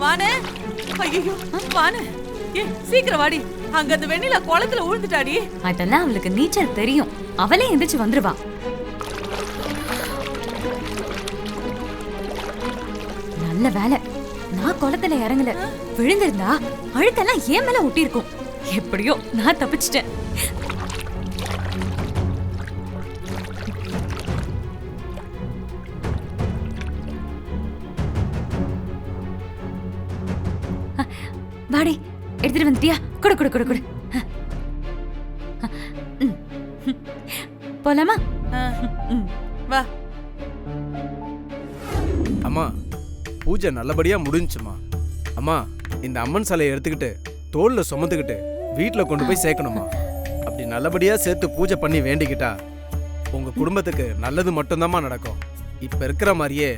வானே, ஐயோ வானே, சீக்கிரம் வாடி. அங்க அந்த வெண்ணிலா குளத்துல விழுந்துட்டாடி. அதெல்லாம் அவளுக்கு நீச்சல் தெரியும், அவளே எந்திரிச்சு வந்துருவா. நல்ல வேலை நான் குளத்துல இறங்கல, விழுந்திருந்தா அழுக்கெல்லாம் ஏன் மேல ஒட்டி இருக்கும். எப்படியோ நான் தப்பிச்சிட்டேன். வாடி, எடுத்துட்டு வந்துட்டியா? குடு குடு குடு குடு. போலாமா? வா. அம்மா, பூஜை நல்லபடியா முடிஞ்சுமா? அம்மா, இந்த அம்மன் சிலையை எடுத்துக்கிட்டு தோல்ல சுமந்துக்கிட்டு வீட்டுல கொண்டு போய் சேர்க்கணுமா? அப்படி நல்லபடியா சேர்த்து பூஜை பண்ணி வேண்டிக்கிட்டா உங்க குடும்பத்துக்கு நல்லது மட்டும்தாம்மா நடக்கும். இப்ப இருக்கிற மாதிரியே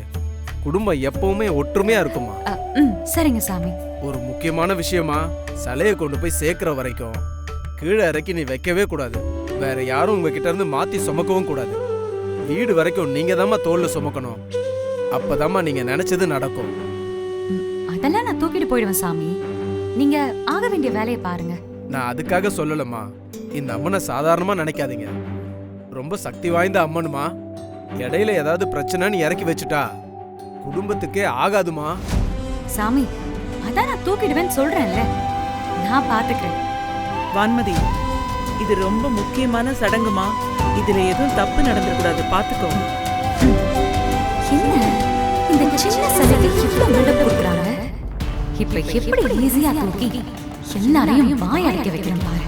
குடும்பம் எப்பவுமே ஒற்றுமையா இருக்குமா? சரிங்க சாமி. ஒரு முக்கியமான விஷயமா, சிலையை கொண்டு போய் சேர்க்கிற வரைக்கும் கீழே இறக்கி நீ வைக்கவே கூடாது. வேற யாரும் உங்ககிட்ட இருந்து மாத்தி சுமக்கவும் கூடாது. வீடு வரைக்கும் நீங்க தாம்மா தோல்ல சுமக்கணும். அப்பதாம்மா நீங்க நினைச்சது நடக்கும். அதெல்லாம் நான் தூக்கிட்டு போயிடுவேன் சாமி. நீங்க ஆக வேண்டிய வேலையை பாருங்க. நான் அதுக்காக சொல்லலம்மா. இந்த அம்மனை சாதாரணமா நினைக்காதீங்க. ரொம்ப சக்தி வாய்ந்த அம்மனுமா. இடையில ஏதாவது பிரச்சனைன்னு இறக்கி வச்சுட்டா குடும்பத்துக்கே ஆகாதுமா. சாமி, அதான் நான் தூக்கிடுவேன்னு சொல்றேன்ல, நான் பாத்துக்கிறேன். வான்மதி, இது ரொம்ப முக்கியமான சடங்குமா. இதுல எதுவும் தப்பு நடந்துடக்கூடாது, பாத்துக்கோ. என்ன இந்த சின்ன சிலைக்கு இவ்வளவு மண்டபம் கொடுக்குறாங்க? இப்ப எப்படி ஈஸியா தூக்கி எல்லாரையும் வாய் அடைக்க வைக்கிறேன் பாரு.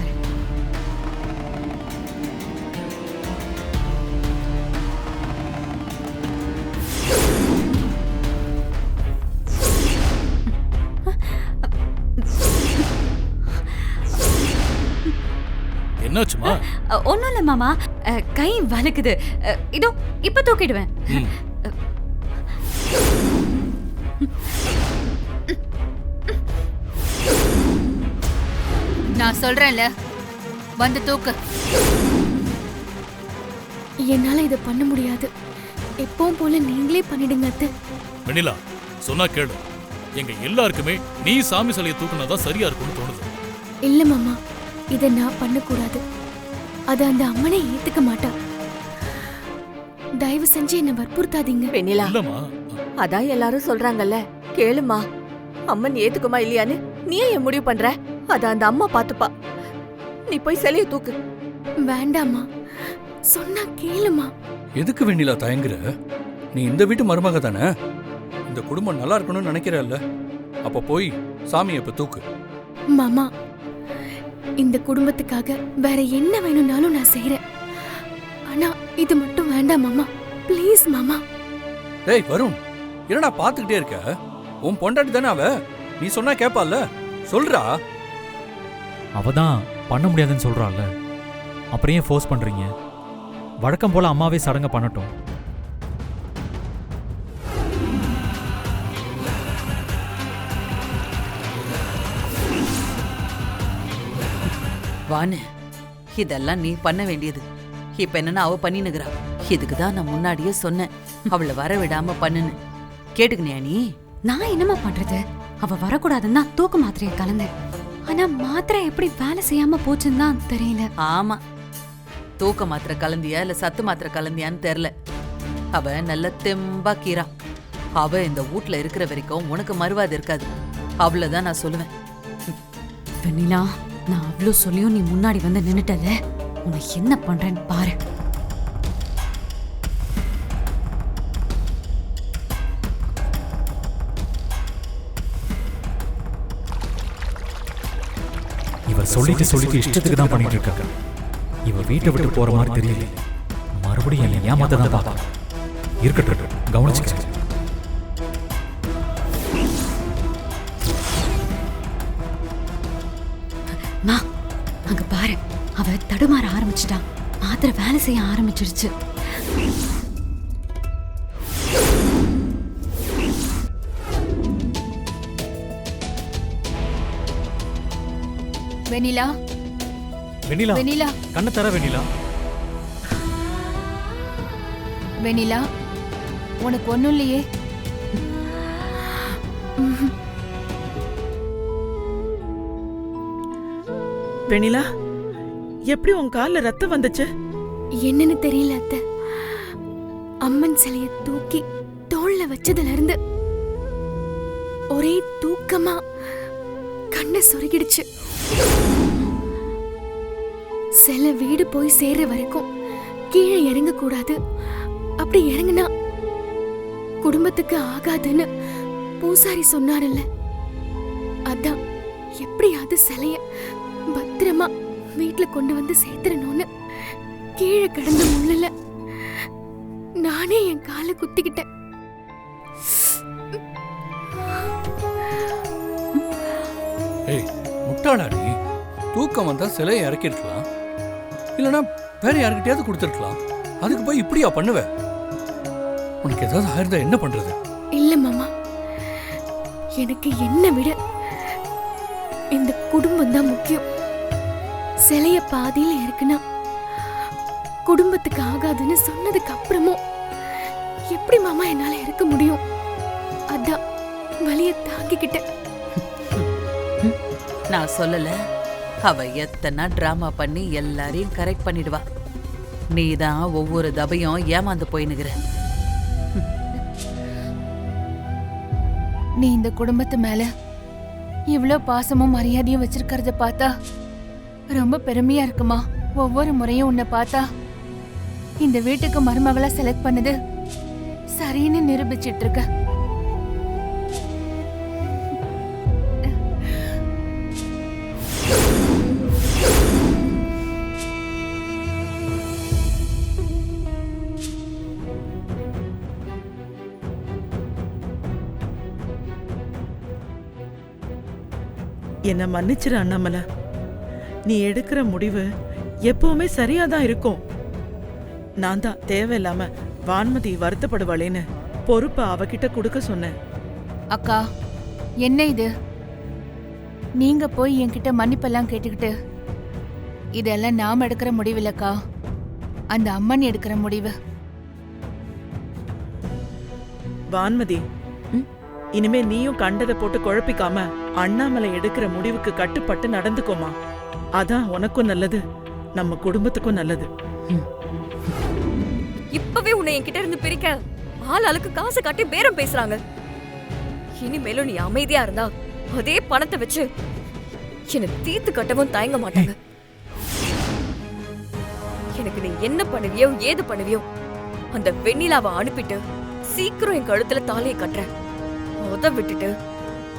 என்னாச்சுமா? ஒண்ணும் இல்ல மாமா, கை வலிக்குது. இதோ இப்ப தூக்கிடுவேன். நான் சொல்றேன்ல, வந்து தூக்கு. என்னால இத பண்ண முடியாது. எப்பவும் போல நீங்களே பண்ணிடுங்க அத்தை. வெண்ணிலா, சொன்னா கேளு. எங்க எல்லாருக்குமே நீ சாமி சிலையை தூக்குனாதான் சரியா இருக்கும்னு தோணுது. இல்ல மாமா, இத நான் பண்ணக்கூடாது. அத அந்த அம்மனை ஏத்துக்க மாட்டா. தயவு செஞ்சு என்ன வற்புறுத்தாதீங்க. வெண்ணிலா, இல்லம்மா, அதான் எல்லாரும் சொல்றாங்கல்ல, கேளுமா. அம்மன் ஏத்துக்குமா இல்லையான்னு நீ ஏன் முடிவு பண்ற? அத அந்த அம்மா பாத்துப்பா. நீ போய் சிலையை தூக்கு. வேண்டாமா, சொன்னா கேளுமா. எதுக்கு வெண்ணிலா தயங்குற? நீ இந்த வீட்டு மருமக தானே. இந்த குடும்பம் நல்லா இருக்கணும்னு நினைக்கிறல்ல, அப்ப போய் சாமியை இப்ப தூக்கு. மாமா, இந்த குடும்பத்துக்காக வேற என்ன வேணும்னாலும் நான் செய்யறேன். ஆனா இது மட்டும் வேண்டாம் மாமா, ப்ளீஸ் மாமா. டேய் வருண், என்னடா பாத்துக்கிட்டே இருக்க? உன் பொண்டாட்டி தானே அவ, நீ சொன்னா கேப்பால, சொல்றா. அவதான் பண்ண முடியாதுன்னு சொல்றாள்ல, அப்புறம் ஏன் ஃபோர்ஸ் பண்றீங்க? வழக்கம் போல அம்மாவே சடங்க பண்ணட்டும். வானு, இதெல்லாம் நீ பண்ண வேண்டியது. இப்ப என்னன்னா அவ பண்ணினுகிறா. இதுக்குதான் நான் முன்னாடியே சொன்னேன், அவளை வர விடாம பண்ணுன்னு. கேட்டுக்கினியா நீ? நான் என்னமா பண்றது? அவ வரக்கூடாதுன்னா தூக்கு மாத்திரையை கலந்தேன். ஆனா மாத்திரை எப்படி வேலை செய்யாம போச்சுன்னு தான் தெரியல. ஆமா, தூக்க மாத்திரை கலந்தியா இல்ல சத்து மாத்திரை கலந்தியான்னு தெரியல. அவ நல்ல தெம்பா கீரா. அவ இந்த வீட்ல இருக்கிற வரைக்கும் உனக்கு மறுவாது இருக்காது. அவ்வளவுதான் நான் சொல்லுவேன். வெண்ணிலா, நான் அவ்வளவு சொல்லியும் நீ முன்னாடி வந்து நின்னுட்டல, உன்னை என்ன பண்றேன்னு பாரு. இவ சொல்லிட்டு இஷ்டத்துக்கு தான் பண்ணிட்டு இருக்க. இவ வீட்டை விட்டு போற மாதிரி தெரியல. மறுபடியும் என்ன ஏமாத்த தான் பாப்பா. இருக்கட்டும், கவனிச்சுக்க. மா, அங்க பாரு, அவ தடுமாற ஆரம்பிச்சிட்டா. மாத்திரை வேலை செய்ய ஆரம்பிச்சிருச்சு. வெண்ணிலா, வெண்ணிலா, வெண்ணிலா, கண்ணை தர வெண்ணிலா. வெண்ணிலா, உனக்கு ஒண்ணும் இல்லையே? வெண்ணிலா, எப்படி உன் கால்ல ரத்தம் வந்துச்சு? என்னன்னு தெரியல அத்தை. அம்மன் சிலைய தூக்கி தோள்ல வச்சதுல இருந்து ஒரே தூக்கமா கண்ணை சொருகிடுச்சு. சில வீடு போய் சேர்ற வரைக்கும் கீழே இறங்க கூடாது, அப்படி இறங்குனா குடும்பத்துக்கு ஆகாதுன்னு பூசாரி சொன்னார்ல. அதான் எப்படியாவது சிலைய பத்திரமா வீட்டுல கொண்டு வந்து சேர்த்துறணும்னு கீழே கிடந்த முள்ளல நானே என் காலை குத்திக்கிட்டேன். ஏய் முட்டாளா நீ? தூக்கம் வந்தா சிலையை இறக்கிருக்கலாம், இல்லைன்னா வேற யாருக்கிட்டையாவது கொடுத்துருக்கலாம். அதுக்கு போய் இப்படியா பண்ணுவ? உனக்கு ஏதாவது ஆயிருந்தா என்ன பண்றது? இல்ல மாமா, எனக்கு என்ன விட இந்த குடும்பம் தான் முக்கியம். சிலைய பாதியில இருக்குன்னா குடும்பத்துக்கு ஆகாதுன்னு சொன்னதுக்கு அப்புறமும் எப்படி மாமா என்னால இருக்க முடியும்? அதான் வலிய தாங்கிக்கிட்டேன். நான் சொல்லல, அவ எத்தனை டிராமா பண்ணி எல்லாரையும் கரெக்ட் பண்ணிடுவா. நீதான் ஒவ்வொரு தபையும் ஏமாந்து போயினுகிற. நீ இந்த குடும்பத்து மேல இவ்ளோ பாசமும் மரியாதையும் வச்சிருக்கிறத பார்த்தா ரொம்ப பெருமையா இருக்குமா. ஒவ்வொரு முறையும் உன்னை பார்த்தா இந்த வீட்டுக்கு மருமகளா செலக்ட் பண்ணது சரின்னு நிரூபிச்சிட்டு இருக்க. என்ன மன்னிச்சிரு அண்ணாமலை. நீ எடுக்கிற முடிவு எப்பவுமே சரியாதான் இருக்கும். நான் தான் தேவையில்லாம வான்மதி வருத்தப்படுவாளேன்னு பொறுப்பை அவகிட்ட கொடுக்க சொன்னேன். அக்கா, என்ன இது? நீங்க போய் என்கிட்ட மன்னிப்பெல்லாம் கேட்டுக்கிட்டு இதெல்லாம் நாம எடுக்கிற முடிவு இல்லக்கா, அந்த அம்மன் எடுக்கிற முடிவு. வான்மதி, இனிமே நீயும் கண்டதை போட்டு குழப்பிக்காம அண்ணாமலை எடுக்கிற முடிவுக்கு கட்டுப்பட்டு நடந்துக்கோமா. அதான் உனக்கும் நல்லது, நம்ம குடும்பத்துக்கும் நல்லது. இப்பவே உன்னை என்கிட்ட இருந்து பிரிக்க ஆள் ஆளுக்கு காசு காட்டி பேரம் பேசுறாங்க. இனிமேலும் நீ அமைதியா இருந்தா அதே பணத்தை வச்சு என்ன தீர்த்து கட்டவும் தயங்க மாட்டாங்க. எனக்கு நீ என்ன பண்ணுவியோ ஏது பண்ணுவியோ அந்த வெண்ணிலாவை அனுப்பிட்டு சீக்கிரம் என் கழுத்துல தாலியை கட்டுற. அத விட்டுட்டு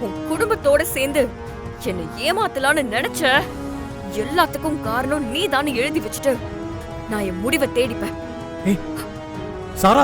உன் குடும்பத்தோட சேர்ந்து என்னை ஏமாத்தலான்னு நினைச்ச எல்லாத்துக்கும் காரணம் நீ தான் எழுதி வச்சுட்டு நான் என் முடிவை தேடிப்பேன். சாரா,